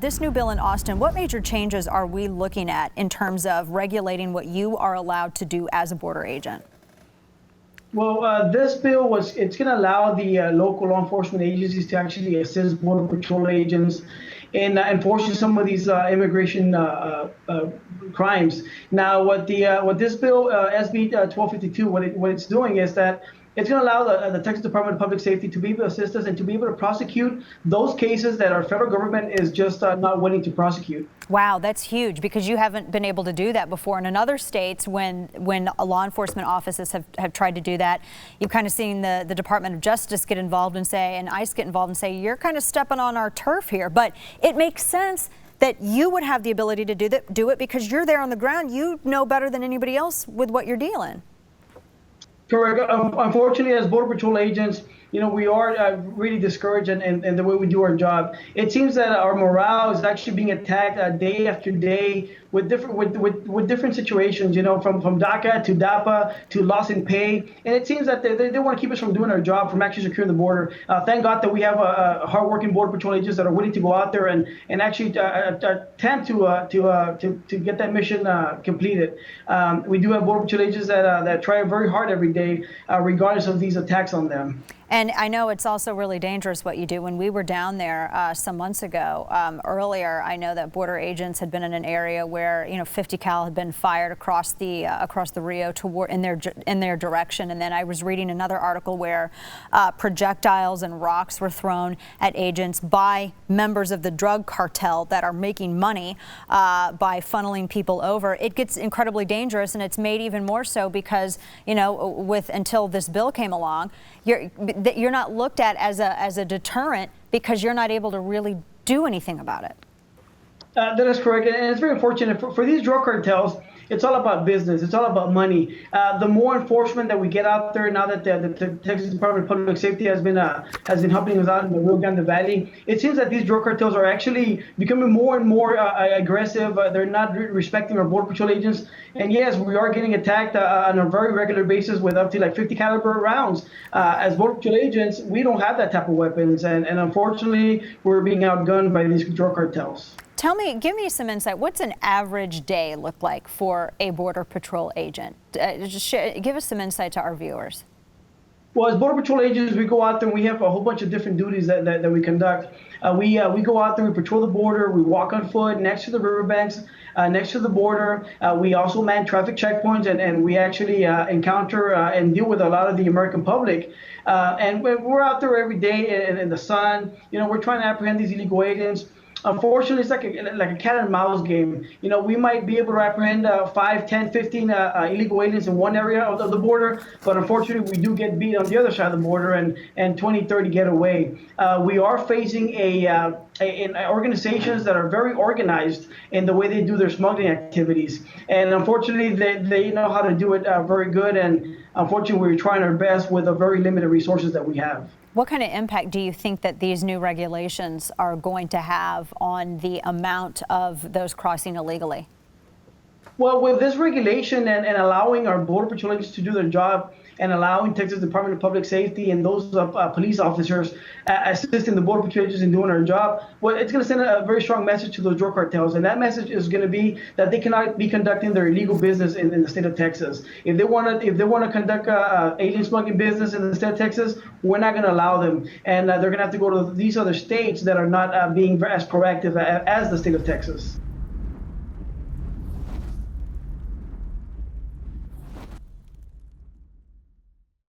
This new bill in Austin, what major changes are we looking at in terms of regulating what you are allowed to do as a border agent? Well, this bill it's going to allow the local law enforcement agencies to actually assist Border Patrol agents in enforcing some of these immigration crimes. Now, what this bill, SB 1252, what it's doing is that it's going to allow the Texas Department of Public Safety to be able to assist us and to be able to prosecute those cases that our federal government is just not willing to prosecute. Wow, that's huge, because you haven't been able to do that before. And in other states, when law enforcement offices have tried to do that, you've kind of seen the Department of Justice get involved and say, and ICE get involved and say, you're kind of stepping on our turf here. But it makes sense that you would have the ability to do it because you're there on the ground. You know better than anybody else with what you're dealing. Correct. Unfortunately, as Border Patrol agents, we are really discouraged in the way we do our job. It seems that our morale is actually being attacked day after day with different situations, from DACA to DAPA to loss in pay. And it seems that they want to keep us from doing our job, from actually securing the border. Thank God that we have hardworking Border Patrol agents that are willing to go out there and actually attempt to get that mission completed. We do have Border Patrol agents that try very hard every day, regardless of these attacks on them. And I know it's also really dangerous what you do. When we were down there some months ago, earlier, I know that border agents had been in an area where 50 cal had been fired across the Rio in their direction. And then I was reading another article where projectiles and rocks were thrown at agents by members of the drug cartel that are making money by funneling people over. It gets incredibly dangerous, and it's made even more so because until this bill came along, you're not looked at as a deterrent because you're not able to really do anything about it. That is correct, and it's very unfortunate for these drug cartels. It's all about business. It's all about money. The more enforcement that we get out there, now that the Texas Department of Public Safety has been helping us out in the Rio Grande Valley, it seems that these drug cartels are actually becoming more and more aggressive. They're not respecting our Border Patrol agents. And yes, we are getting attacked on a very regular basis with up to like 50 caliber rounds. As Border Patrol agents, we don't have that type of weapons, and unfortunately, we're being outgunned by these drug cartels. Give me some insight. What's an average day look like for a Border Patrol agent? Give us some insight to our viewers. Well, as Border Patrol agents, we go out there and we have a whole bunch of different duties that we conduct. We go out there, we patrol the border, we walk on foot next to the riverbanks, next to the border. We also man traffic checkpoints, and we actually encounter and deal with a lot of the American public. And we're out there every day in the sun. We're trying to apprehend these illegal aliens. Unfortunately, it's like a cat and mouse game. We might be able to apprehend 5, 10, 15 illegal aliens in one area of the border, but unfortunately, we do get beat on the other side of the border, and 20, 30 get away. We are facing in organizations that are very organized in the way they do their smuggling activities. And unfortunately, they know how to do it very good. And unfortunately, we're trying our best with the very limited resources that we have. What kind of impact do you think that these new regulations are going to have on the amount of those crossing illegally? Well, with this regulation and allowing our Border Patrol agents to do their job, and allowing Texas Department of Public Safety and those police officers assisting the Border Patrol agents in doing our job, well, it's going to send a very strong message to those drug cartels. And that message is going to be that they cannot be conducting their illegal business in the state of Texas. If they want to conduct alien smuggling business in the state of Texas, we're not going to allow them. And they're going to have to go to these other states that are not being as proactive as the state of Texas.